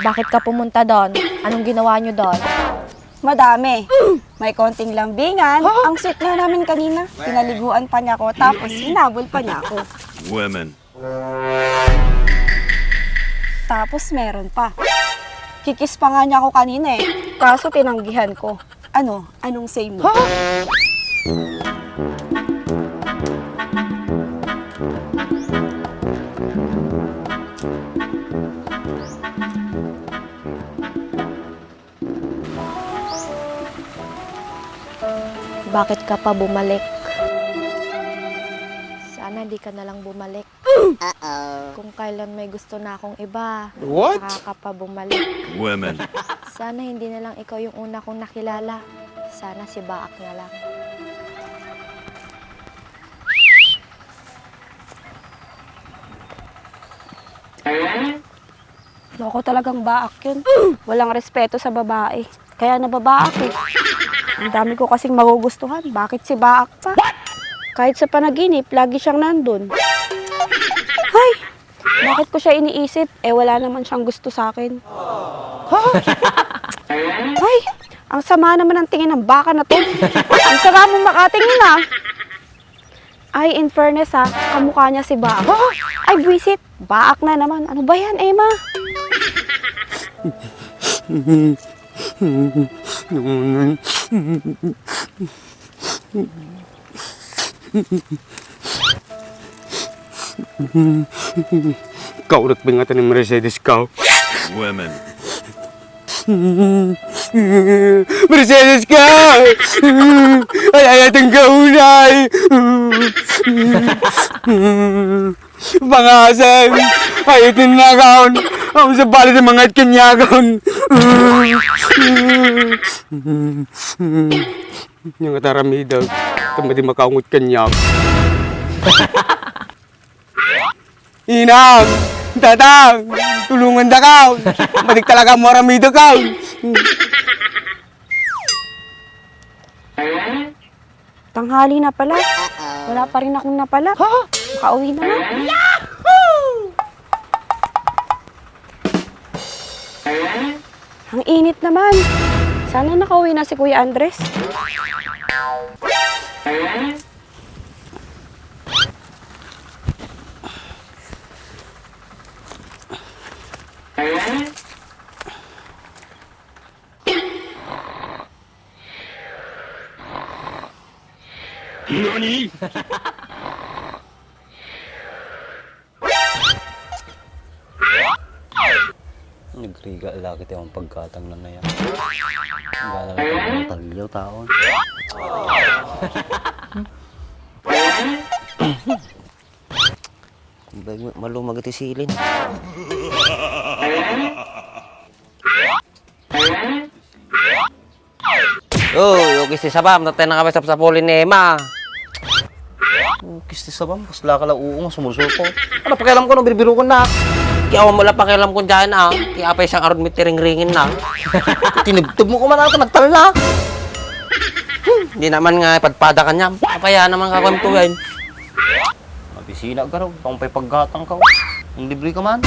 Bakit ka pumunta doon? Anong ginawa nyo doon? Madami. May konting lambingan. Ang sweet nga namin kanina. Pinaliguan pa niya ako, tapos hinabol pa niya ako. Women. Tapos meron pa. Kikis pa nga niya ako kanina eh. Kaso tinanggihan ko. Ano? Anong say mo? Bakit ka pa bumalik? Sana di ka na lang bumalik. Kung kailan may gusto na akong iba, saka ka pa bumalik. Women. Sana hindi na lang ikaw yung una kong nakilala. Sana si Baak na lang. Loko talagang baak yun. Walang respeto sa babae. Kaya nababaak eh. Ang dami ko kasing magugustuhan. Bakit si Baak pa? Kahit sa panaginip, lagi siyang nandun. Hay! Bakit ko siya iniisip? Eh, wala naman siyang gusto sa akin. Hay! Ang sama naman ng tingin ng baka na to. Ang sama mong makatingin ah. Ay, in fairness ha, kamukha niya si Baak. Ay, buwisit. Baak na naman. Ano ba yan, Emma? Kau nagbingatan ng Mercedes kau. Women. Mercedes ka! Ay, atang kaunay! Pangasan! Ay, itinagaon! Ang sa bali ng mga kanyagaon! Yung ataramida, tama di makaungot kanyag. Inang! Tatang! Tulungan da ka! Madik talaga mo aramida ka! Tanghali na pala. Wala pa rin akong napala. Makauwi na nga. Ang init naman. Sana nakauwi na si Kuya Andres. NANI?! Nagriga lagi tayo ang pagkatang na yan. Gana lang ang talyaw taon. Malumag iti silin. Oh, yung kisti sabam, natay na kami sa pulin ni Emma. Kisti sabam, kasla ka lang uong, sumusulpo. Ano, pakialam ko nung birbiro ko na. Kaya mo lang pakialam ko dyan ah. Kaya pa isang aron mit ring-ringin na. Tinibtib mo ko man ako, nagtal na. Hindi naman nga padpada ka niya. Kaya naman kakwamtuhin. Mabisina ka raw, pang pay paggatang ka. Ang libre ka man.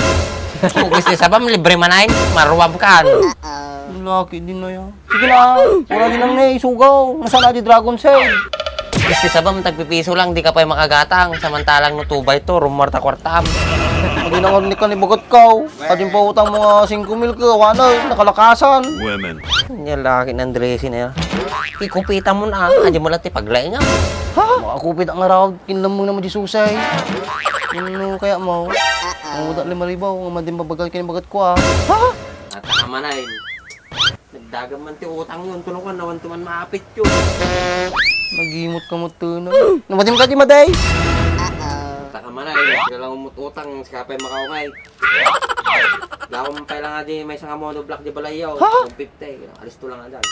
Kung kisti sabam, libre man ay. Maruwab ka. Laki din na yan. Sige na, wala din lang na isugaw. Nasaan na di Dragon Seed? Kasi sabam, tagpipiso lang, di ka pa makagatang. Samantalang no 2x2, rumarta-kwartam. Hindi na nga ni kanibagot ka. Adin pa utang mga 5 mil ka, wala, nakalakasan. Women. Yan laki ng dressing na yan. Ikupita mo na, adin mo lang tipaglain nga. Ha? Makakupit ang araw, kinlam mo naman di susay. Ano kaya mo? Ang udak 5,000, ang madin babagal kinibagot ko ah. Ha? Natama na yun. Nagdagan man ti utang yun, tulong ka naman tuman maapit yun. Nagimot ka mo to na. Namadim ka di maday? Taka man ay, sila lang umututang, sikapay makaungay. Lawang pa lang nga di, may isang mono block di balayaw, 150, alis to lang nga dyan.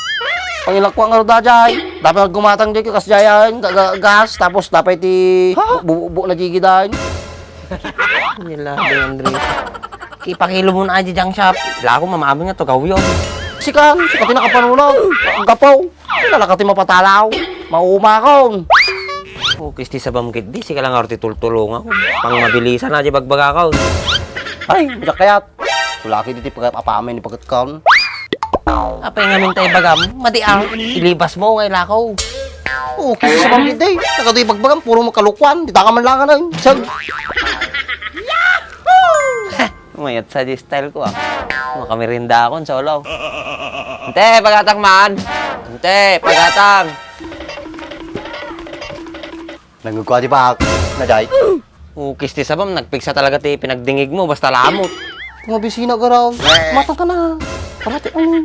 Pangilakwang nga rin dyan, dapat gumatang di ka kasjayan, gas, tapos dapat ti bubo na jigi dyan. Nila, Andre. Ipakilo mo na aja dyan shop. Wala ko mamaming nga to gawin. Sikan nakapanunaw. Ang gapaw. Lalakati mapatalaw. Maumakon. O, kisti sa bamkit di. Sika lang arti tultulong ako. Pang mabilisan na di bagbaga ka. Ay, masak kayat. Sulaki dito pagkat apamay ni pagkat kan. Apa yang ngamin tayo bagam? Madiang, ilibas mo ngay lakaw. Oo, kasi sa bangkit day. Nakato ibagbagam, puro makalukwan. Di taka man lang ka na. Sag. Mayat sa di style ko ah. Makamirinda akong sa ulaw. Ante, pagatang man. Ante, pagatang. Nagugwa di ba? Naday. Ukis ti sabam, nagpiksa talaga ti pinagdingig mo, basta lamot. Mga bisina ka raw. Matang ka na. Parati ano.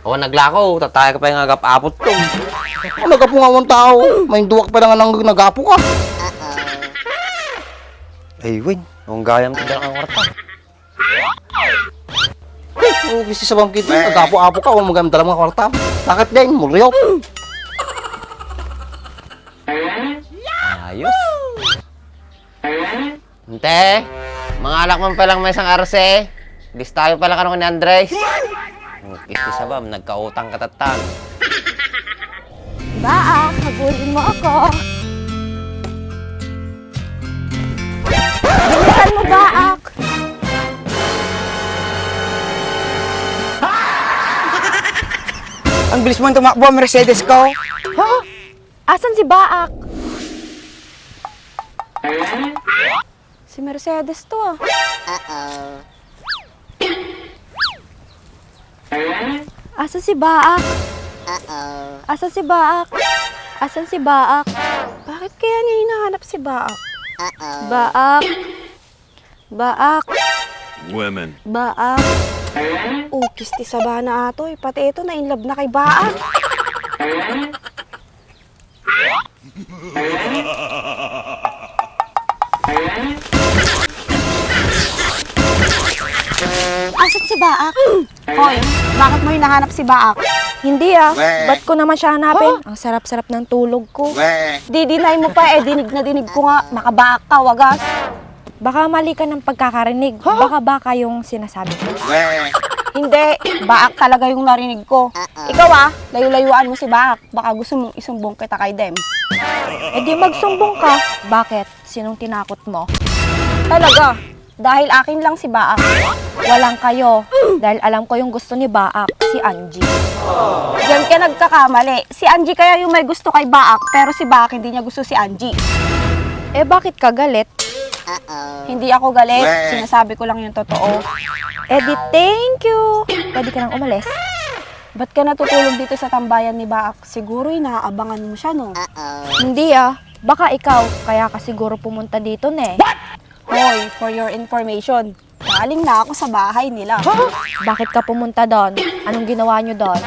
O, naglakaw. Tataya ka pa yung agap-apot to. Nagapo nga mong tao. May duwak pa na nga nang nagapo ka. Ay, wait. Ang gayam tindalang ang kwarta. O, kasi sa bangkit mo, nagapo-apo ka. Huwag magamit dalang mga kwarta. Bakit din? Muryok. Ayos. Ante, mga alak man palang may isang arse. Listayo pala ka nung ni Andres. Kiti sabam, nagkautang katatang. Baak, habulin mo ako. Bilisan mo, Baak. Ang bilis mo tumakbo, Mercedes ko. Ha? Asan si Baak? Si Mercedes to ah. Asan si Baak? Asan si Baak? Asan si Baak? Bakit kaya niya hinahanap si Baak? Baak. Baak. Women. Baak. Ukis ti sabana ato eh. Pati ito na in love na kay Baak. Asan si Baak? Hoy, bakit mo hinahanap si Baak? Hindi ah. Ba't ko naman siya hanapin? Ang sarap-sarap ng tulog ko. Di-deny mo pa eh. Dinig na dinig ko nga. Makabaak ka, wagas. Baka mali ka ng pagkakarinig. Baka baka yung sinasabi ko. Hindi, Baak talaga yung narinig ko. Ikaw ah, layo-layuan mo si Baak. Baka gusto mong isumbong kita kay Dems. Eh di magsumbong ka. Bakit? Sinong tinakot mo? Talaga, dahil akin lang si Baak. Walang kayo. Dahil alam ko yung gusto ni Baak, si Angie. Diyan ka nagkakamali. Si Angie kaya yung may gusto kay Baak, pero si Baak hindi niya gusto si Angie. Eh bakit ka galit? Hindi ako galit, sinasabi ko lang yung totoo. Eh di thank you. Pwede ka nang umalis. Ba't ka natutulog dito sa tambayan ni Baak? Siguro inaabangan mo siya, no? Hindi ah. Baka ikaw, kaya ka siguro pumunta dito ne. Hoy, for your information, galing na ako sa bahay nila. Bakit ka pumunta doon? Anong ginawa nyo doon?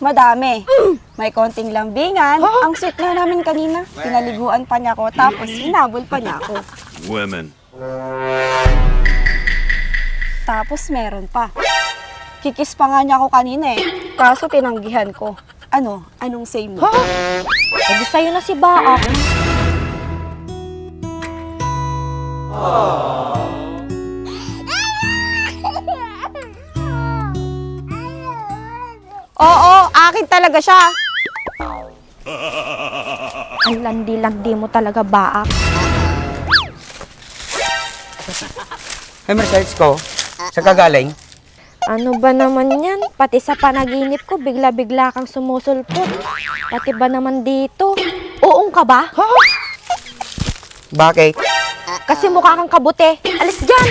Madami. May konting lambingan. Ang sweet nga namin kanina. Pinaliguan pa niya ako, tapos hinabol pa niya ako. Women. Tapos meron pa. Kikis pa nga niya ako kanina eh. Kaso tinanggihan ko. Ano? Anong say mo? Eh di sa'yo na si Baak. Oo, akin talaga siya. Ang landi-landi mo talaga, Baak. Ay, Mercedes ko. Saan ka galing? Ano ba naman yan? Pati sa panaginip ko, bigla-bigla kang sumusulpot. Pati ba naman dito? Uong ka ba? Bakit? Kasi mukha kang kabute. Alis dyan!